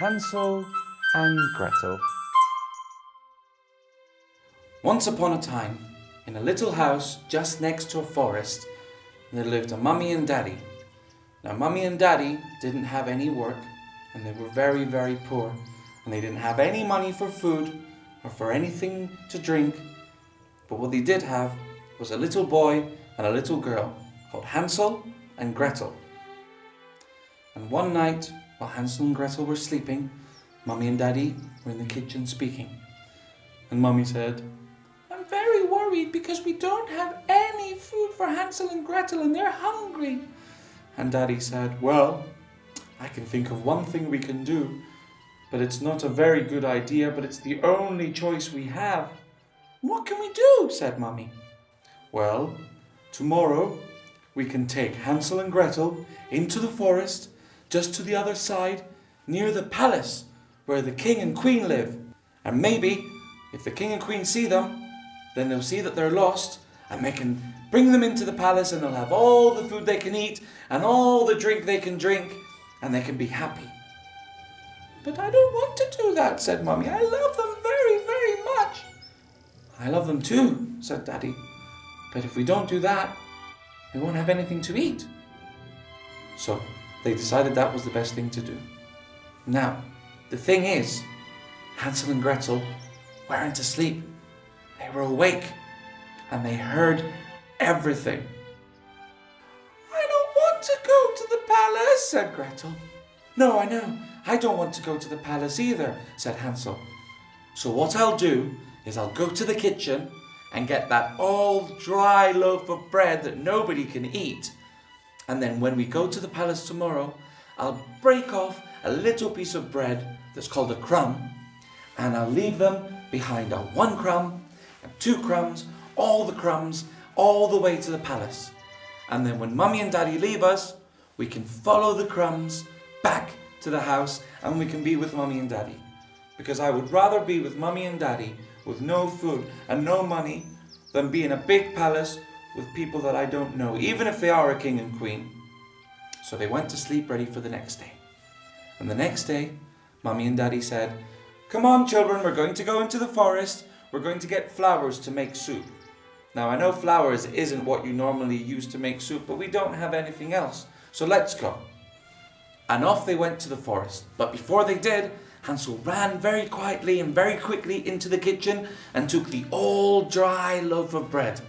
Hansel and Gretel. Once upon a time, in a little house just next to a forest, there lived a mummy and daddy. Now, mummy and daddy didn't have any work, and they were very, very poor, and they didn't have any money for food or for anything to drink. But what they did have was a little boy and a little girl called Hansel and Gretel. And one night, while Hansel and Gretel were sleeping, mummy and daddy were in the kitchen speaking. And mummy said, "I'm very worried because we don't have any food for Hansel and Gretel and they're hungry." And daddy said, "Well, I can think of one thing we can do, but it's not a very good idea, but it's the only choice we have." "What can we do?" said mummy. "Well, tomorrow we can take Hansel and Gretel into the forest, just to the other side, near the palace where the king and queen live. And maybe, if the king and queen see them, then they'll see that they're lost, and they can bring them into the palace, and they'll have all the food they can eat, and all the drink they can drink, and they can be happy." "But I don't want to do that," said mummy. "I love them very, very much." "I love them too," said daddy. "But if we don't do that, we won't have anything to eat." So they decided that was the best thing to do. Now, the thing is, Hansel and Gretel weren't asleep. They were awake, and they heard everything. "I don't want to go to the palace," said Gretel. "No, I know. I don't want to go to the palace either," said Hansel. "So what I'll do is I'll go to the kitchen and get that old dry loaf of bread that nobody can eat. And then when we go to the palace tomorrow, I'll break off a little piece of bread that's called a crumb, and I'll leave them behind a 1 crumb and 2 crumbs, all the crumbs, all the way to the palace. And then when mummy and daddy leave us, we can follow the crumbs back to the house and we can be with mummy and daddy. Because I would rather be with mummy and daddy with no food and no money than be in a big palace with people that I don't know, even if they are a king and queen." So they went to sleep ready for the next day. And the next day, mummy and daddy said, "Come on, children, we're going to go into the forest. We're going to get flowers to make soup." Now, I know flowers isn't what you normally use to make soup, but we don't have anything else. So let's go. And off they went to the forest. But before they did, Hansel ran very quietly and very quickly into the kitchen and took the old dry loaf of bread.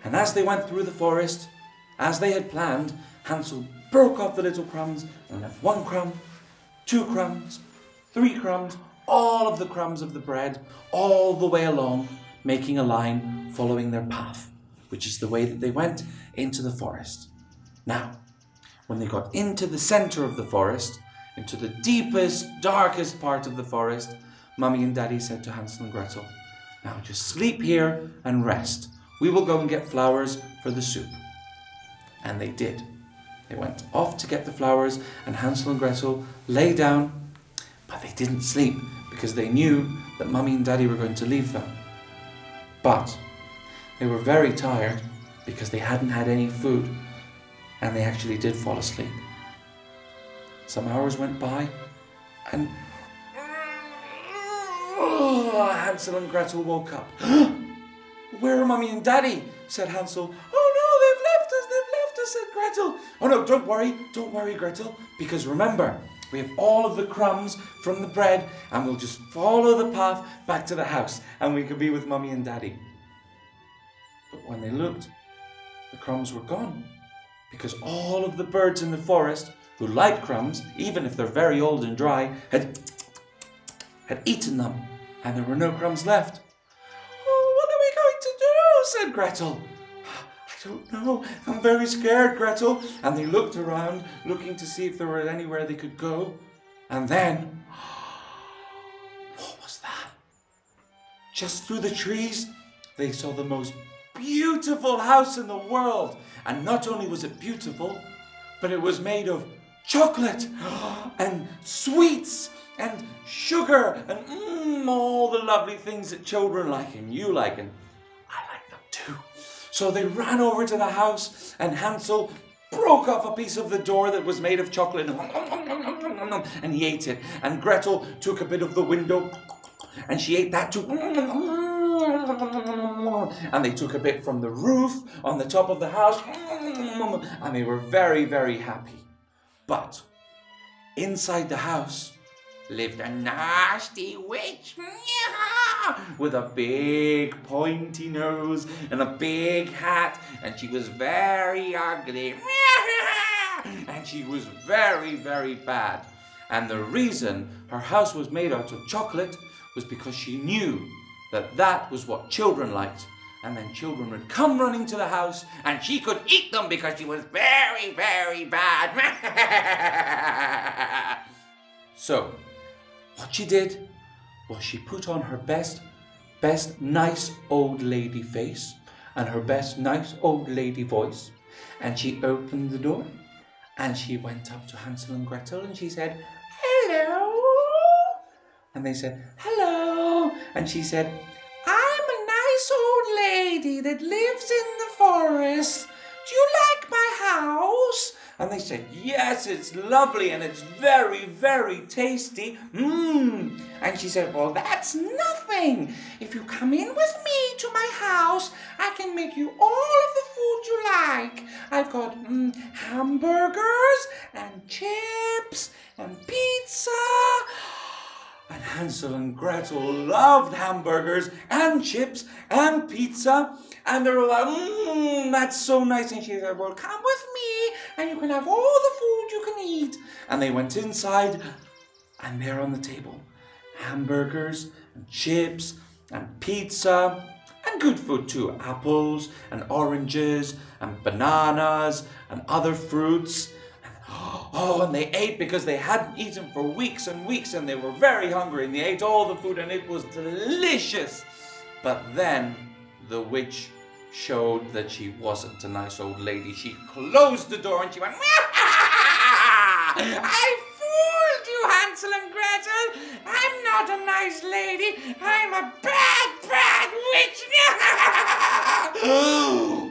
And as they went through the forest, as they had planned, Hansel broke off the little crumbs and left 1 crumb, 2 crumbs, 3 crumbs, all of the crumbs of the bread, all the way along, making a line following their path, which is the way that they went into the forest. Now, when they got into the center of the forest, into the deepest, darkest part of the forest, mummy and daddy said to Hansel and Gretel, "Now just sleep here and rest. We will go and get flowers for the soup." And they did. They went off to get the flowers, and Hansel and Gretel lay down, but they didn't sleep because they knew that mummy and daddy were going to leave them. But they were very tired because they hadn't had any food, and they actually did fall asleep. Some hours went by, and Hansel and Gretel woke up. "Where are mummy and daddy?" said Hansel. "Oh no, they've left us, said Gretel. "Oh no, don't worry, Gretel, because remember, we have all of the crumbs from the bread, and we'll just follow the path back to the house, and we can be with mummy and daddy." But when they looked, the crumbs were gone, because all of the birds in the forest, who like crumbs, even if they're very old and dry, had eaten them, and there were no crumbs left. "Oh, what are we going to do?" said Gretel. "I don't know. I'm very scared, Gretel." And they looked around, looking to see if there were anywhere they could go. And then, what was that? Just through the trees, they saw the most beautiful house in the world. And not only was it beautiful, but it was made of chocolate and sweets and sugar and all the lovely things that children like and you like, and I like them too. So they ran over to the house, and Hansel broke off a piece of the door that was made of chocolate and he ate it. And Gretel took a bit of the window, and she ate that too. And they took a bit from the roof on the top of the house, and they were very, very happy. But inside the house lived a nasty witch with a big pointy nose and a big hat, and she was very ugly, and she was very, very bad. And the reason her house was made out of chocolate was because she knew that that was what children liked. And then children would come running to the house, and she could eat them because she was very, very bad. So, what she did was she put on her best nice old lady face and her best nice old lady voice, and she opened the door, and she went up to Hansel and Gretel, and she said, "Hello." And they said, "Hello." And she said, "I'm a nice old lady that lives in the forest. Do you like my house?" And they said, "Yes, it's lovely and it's very, very tasty. And she said, "Well, that's nothing. If you come in with me to my house, I can make you all of the food you like. I've got hamburgers and chips and pizza." And Hansel and Gretel loved hamburgers and chips and pizza. And they were like, "That's so nice." And she said, "Well, come with me and you can have all the food you can eat." And they went inside, and there on the table, hamburgers and chips and pizza and good food too. Apples and oranges and bananas and other fruits. And they ate because they hadn't eaten for weeks and weeks, and they were very hungry, and they ate all the food, and it was delicious. But then the witch showed that she wasn't a nice old lady. She closed the door and she went, "I fooled you, Hansel and Gretel. I'm not a nice lady. I'm a bad, bad witch."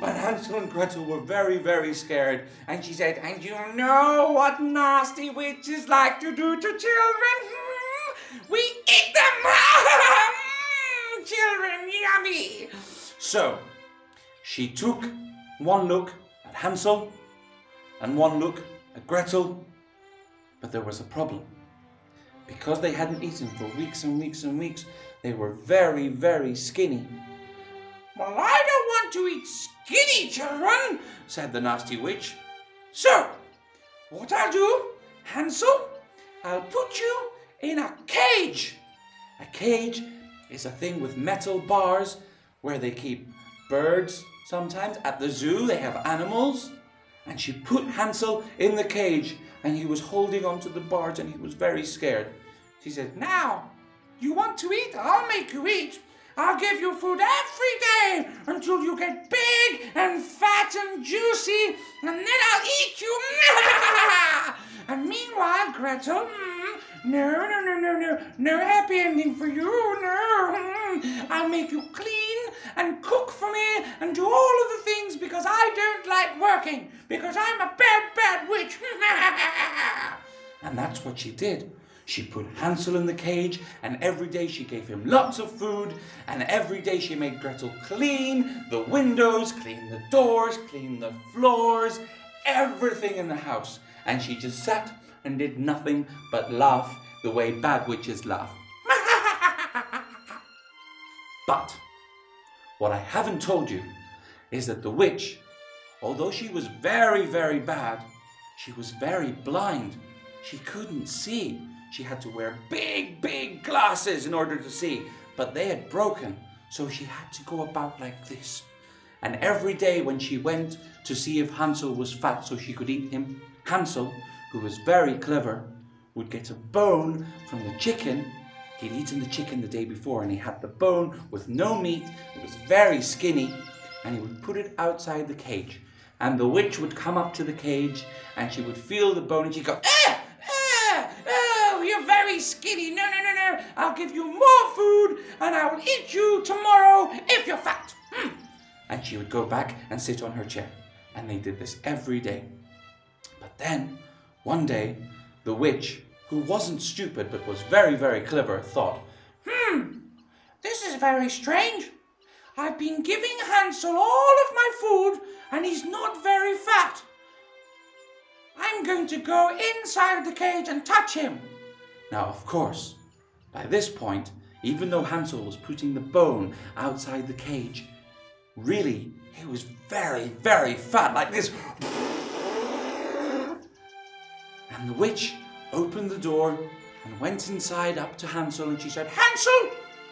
And Hansel and Gretel were very, very scared. And she said, "And you know what nasty witches like to do to children? We eat them." Children, yummy. So she took one look at Hansel and one look at Gretel. But there was a problem. Because they hadn't eaten for weeks and weeks and weeks, they were very, very skinny. "Well, I don't want to eat skinny children," said the nasty witch. "So, what I'll do, Hansel, I'll put you in a cage." A cage is a thing with metal bars where they keep birds sometimes. At the zoo, they have animals. And she put Hansel in the cage, and he was holding onto the bars, and he was very scared. She said, "Now, you want to eat? I'll make you eat. I'll give you food every day until you get big and fat and juicy, and then I'll eat you." And meanwhile, Gretel, no happy ending for you, no. I'll make you clean and cook for me and do all of the things because I don't like working, because I'm a bad, bad witch. And that's what she did. She put Hansel in the cage, and every day she gave him lots of food, and every day she made Gretel clean the windows, clean the doors, clean the floors, everything in the house. And she just sat and did nothing but laugh the way bad witches laugh. But what I haven't told you is that the witch, although she was very, very bad, she was very blind. She couldn't see. She had to wear big, big glasses in order to see, but they had broken, so she had to go about like this. And every day when she went to see if Hansel was fat so she could eat him, Hansel, who was very clever, would get a bone from the chicken. He'd eaten the chicken the day before, and he had the bone with no meat. It was very skinny, and he would put it outside the cage. And the witch would come up to the cage, and she would feel the bone, and she'd go, "Oh, you're very skinny. No. I'll give you more food, and I will eat you tomorrow if you're fat." And she would go back and sit on her chair. And they did this every day. But then, one day, the witch, who wasn't stupid but was very, very clever, thought, this is very strange. I've been giving Hansel all of my food and he's not very fat. I'm going to go inside the cage and touch him. Now, of course, by this point, even though Hansel was putting the bone outside the cage, really, he was very, very fat, like this. And the witch opened the door and went inside up to Hansel, and she said, Hansel,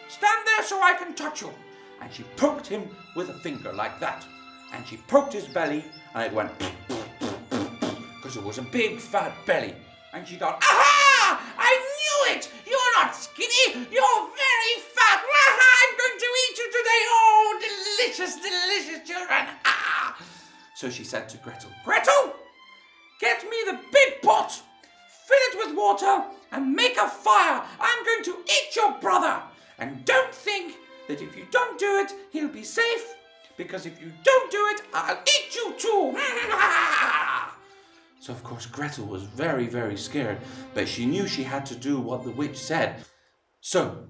stand there so I can touch you. And she poked him with a finger like that. And she poked his belly, and it went because it was a big fat belly. And she thought, aha! I knew it! You're not skinny! You're very fat! Aha! I'm going to eat you today! Oh, delicious, delicious children! Ah! So she said to Gretel, Gretel, get me the big pot, fill it with water, and make a fire. I'm going to eat your brother. And don't think that if you don't do it, he'll be safe, because if you don't do it, I'll eat you too. So of course Gretel was very, very scared, but she knew she had to do what the witch said. So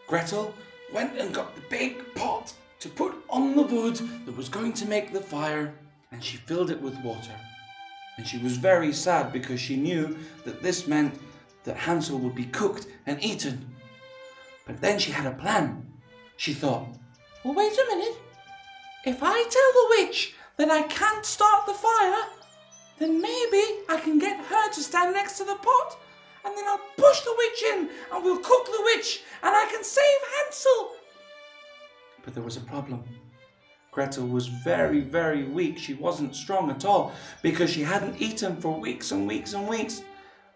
Gretel went and got the big pot to put on the wood that was going to make the fire, and she filled it with water. And she was very sad because she knew that this meant that Hansel would be cooked and eaten. But then she had a plan. She thought, well, wait a minute. If I tell the witch that I can't start the fire, then maybe I can get her to stand next to the pot, and then I'll push the witch in and we'll cook the witch and I can save Hansel. But there was a problem. Gretel was very, very weak. She wasn't strong at all because she hadn't eaten for weeks and weeks and weeks.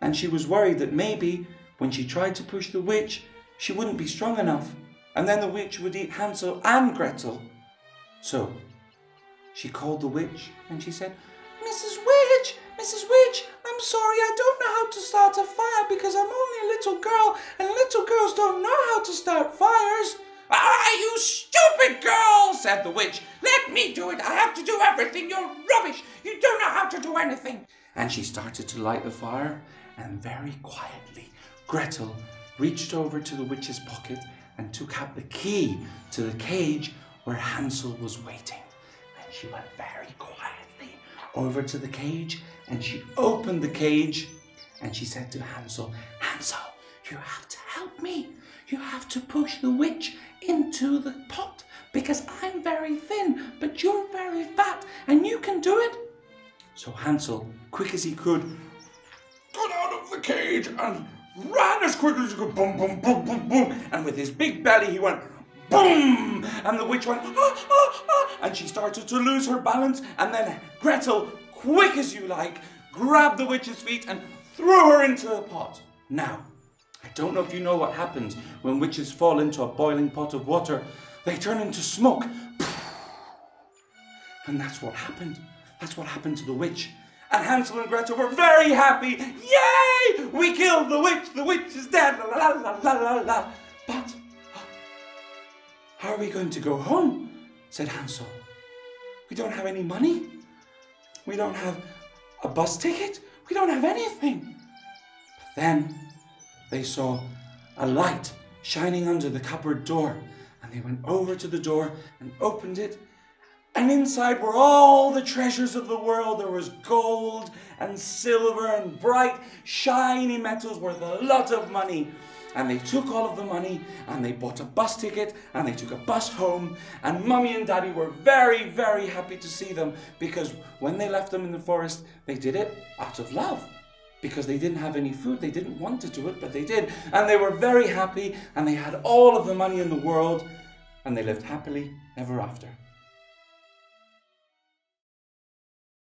And she was worried that maybe when she tried to push the witch, she wouldn't be strong enough. And then the witch would eat Hansel and Gretel. So she called the witch and she said, Mrs. Witch, I'm sorry, I don't know how to start a fire because I'm only a little girl and little girls don't know how to start fires. Ah, you stupid girl, said the witch. Let me do it. I have to do everything. You're rubbish. You don't know how to do anything. And she started to light the fire, and very quietly, Gretel reached over to the witch's pocket and took out the key to the cage where Hansel was waiting. And she went very quietly over to the cage and she opened the cage and she said to Hansel, Hansel, you have to help me. You have to push the witch into the pot because I'm very thin, but you're very fat and you can do it. So Hansel, quick as he could, got out of the cage and ran as quickly as he could, boom, boom, boom, boom, boom. And with his big belly, he went, boom! And the witch went, ah, ah, ah. And she started to lose her balance. And then Gretel, quick as you like, grabbed the witch's feet and threw her into the pot. Now, I don't know if you know what happens when witches fall into a boiling pot of water. They turn into smoke. And that's what happened. That's what happened to the witch. And Hansel and Gretel were very happy. Yay! We killed the witch. The witch is dead. La, la, la, la, la, la. But how are we going to go home? Said Hansel. We don't have any money. We don't have a bus ticket. We don't have anything. But then they saw a light shining under the cupboard door. And they went over to the door and opened it. And inside were all the treasures of the world. There was gold and silver and bright, shiny metals worth a lot of money. And they took all of the money and they bought a bus ticket and they took a bus home. And Mummy and Daddy were very, very happy to see them because when they left them in the forest, they did it out of love. Because they didn't have any food. They didn't want to do it, but they did. And they were very happy and they had all of the money in the world and they lived happily ever after.